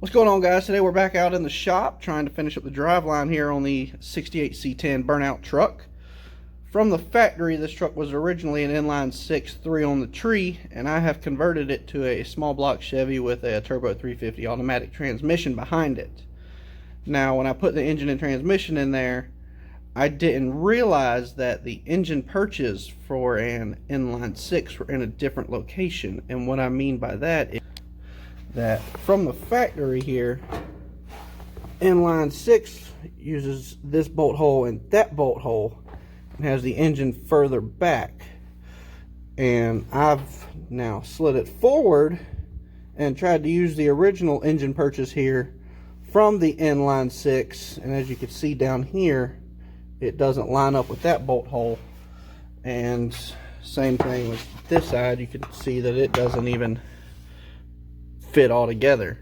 What's going on, guys? Today we're back out in the shop trying to finish up the drive line here on the 68 C10 burnout truck. From the factory, this truck was originally an inline 6.3 on the tree, and I have converted it to a small block Chevy with a turbo 350 automatic transmission behind it. Now, when I put the engine and transmission in there, I didn't realize that the engine perches for an inline 6 were in a different location. And what I mean by that is that from the factory here, inline 6 uses this bolt hole and that bolt hole and has the engine further back, and I've now slid it forward and tried to use the original engine purchase here from the inline 6, and as you can see down here, it doesn't line up with that bolt hole. And same thing with this side, you can see that it doesn't even fit all together.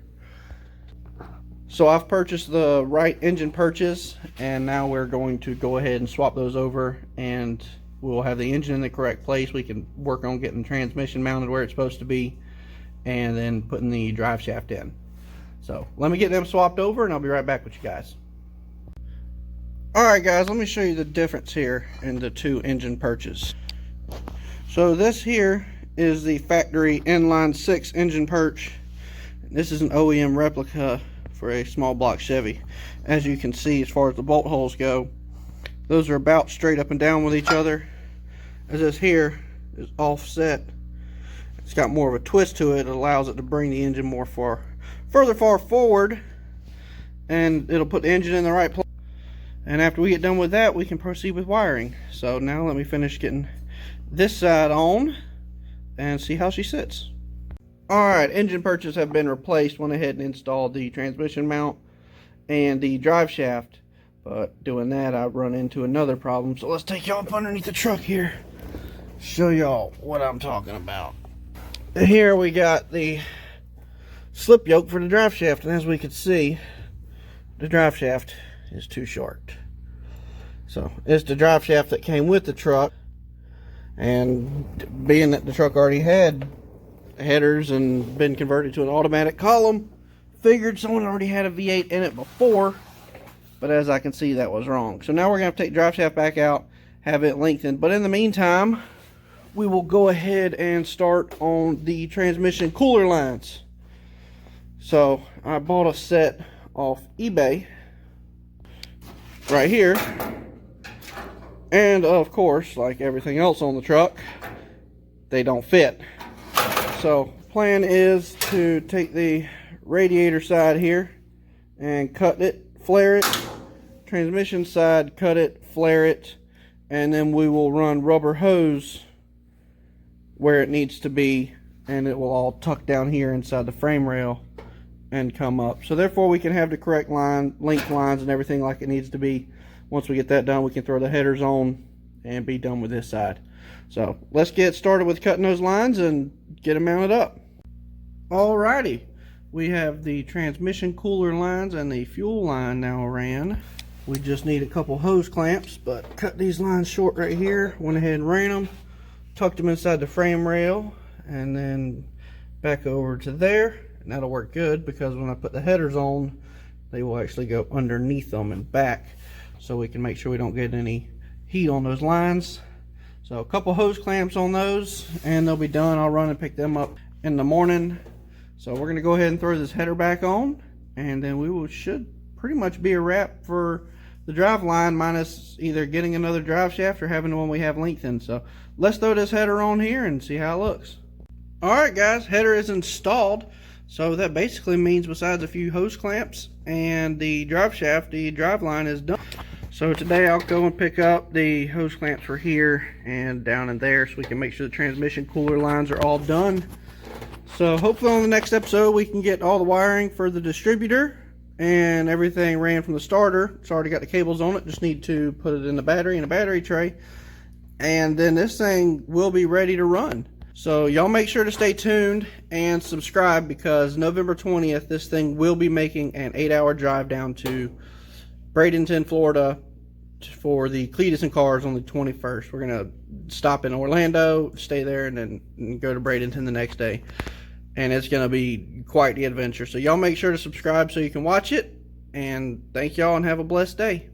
So I've purchased the right engine purchase, and now we're going to go ahead and swap those over, and we'll have the engine in the correct place. We can work on getting the transmission mounted where it's supposed to be, and then putting the drive shaft in. So let me get them swapped over and I'll be right back with you guys. Alright guys, let me show you the difference here in the two engine purchase. So this here is the factory inline 6 engine perch. This is an OEM replica for a small block Chevy. As you can see, as far as the bolt holes go, those are about straight up and down with each other. As this here is offset, it's got more of a twist to it. It allows it to bring the engine more further forward, and it'll put the engine in the right place. And after we get done with that, we can proceed with wiring. So now let me finish getting this side on and see how she sits. Alright, engine perches have been replaced. Went ahead and installed the transmission mount and the drive shaft. But doing that, I run into another problem. So let's take y'all up underneath the truck here, show y'all what I'm talking about. Here we got the slip yoke for the drive shaft, and as we can see, the drive shaft is too short. So it's the drive shaft that came with the truck, and being that the truck already had headers and been converted to an automatic column, figured someone already had a V8 in it before, but as I can see, that was wrong. So now we're gonna have to take the drive shaft back out, have it lengthened, but in the meantime we will go ahead and start on the transmission cooler lines. So I bought a set off eBay right here, and of course, like everything else on the truck, they don't fit. So plan is to take the radiator side here and cut it, flare it, transmission side, cut it, flare it, and then we will run rubber hose where it needs to be, and it will all tuck down here inside the frame rail and come up. So therefore we can have the correct length lines and everything like it needs to be. Once we get that done, we can throw the headers on and be done with this side. So let's get started with cutting those lines and get them mounted up. Alrighty, we have the transmission cooler lines and the fuel line now ran. We just need a couple hose clamps, but cut these lines short right here. Went ahead and ran them, tucked them inside the frame rail, and then back over to there. And that'll work good because when I put the headers on, they will actually go underneath them and back, so we can make sure we don't get any heat on those lines. So a couple hose clamps on those and they'll be done. I'll run and pick them up in the morning. So we're going to go ahead and throw this header back on, and then should pretty much be a wrap for the drive line, minus either getting another drive shaft or having the one we have lengthened. So let's throw this header on here and see how it looks. Alright guys, header is installed. So that basically means besides a few hose clamps and the drive shaft, the drive line is done. So today I'll go and pick up the hose clamps for here and down in there, so we can make sure the transmission cooler lines are all done. So hopefully on the next episode we can get all the wiring for the distributor and everything ran from the starter. It's already got the cables on it, just need to put it in the battery, in a battery tray, and then this thing will be ready to run. So y'all make sure to stay tuned and subscribe, because November 20th this thing will be making an 8-hour drive down to Bradenton, Florida for the CLEETUS and cars on the 21st. We're going to stop in Orlando, stay there, and then go to Bradenton the next day. and it's going to be quite the adventure. So y'all make sure to subscribe so you can watch it, and thank y'all and have a blessed day.